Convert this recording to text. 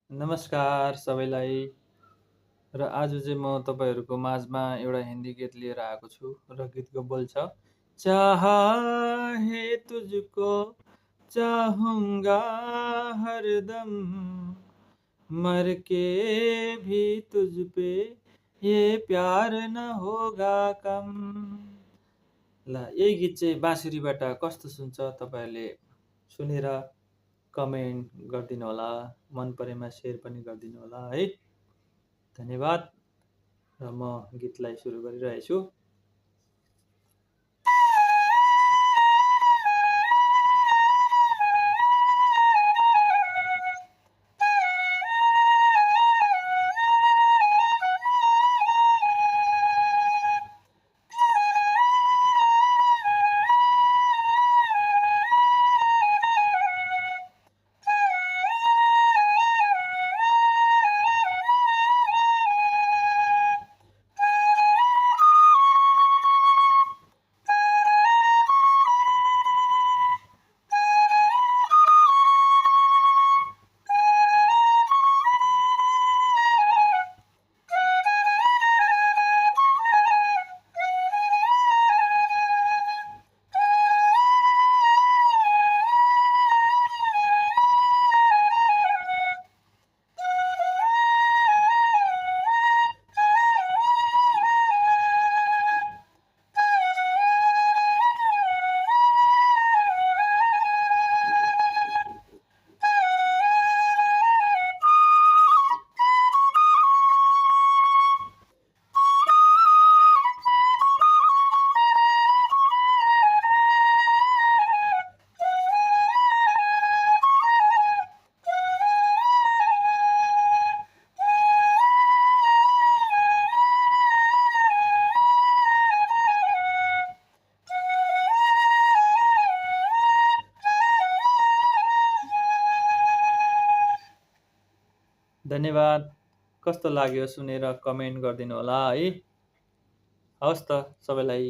नमस्कार सबैलाई र आज चाहिँ म तपाईँहरूको माझमा एउटा हिन्दी गीत लिएर आएको छु र गीतको बोल छ चाहा है तुझको चाहूँगा हरदम मर के भी तुझ पे ये प्यार न होगा कम। ल यही गीत चाहिँ बाँसुरीबाट कस्तो सुन्छ तपाईँहरूले सुनेर कमेन्ट गरिदिनु होला, मन परेमा सेयर पनि गरिदिनु होला है। धन्यवाद र म गीतलाई सुरु गरिरहेछु। धन्यवाद। कस्तो लाग्यो सुनेर कमेन्ट गरिदिनु होला है। हवस् त सबैलाई।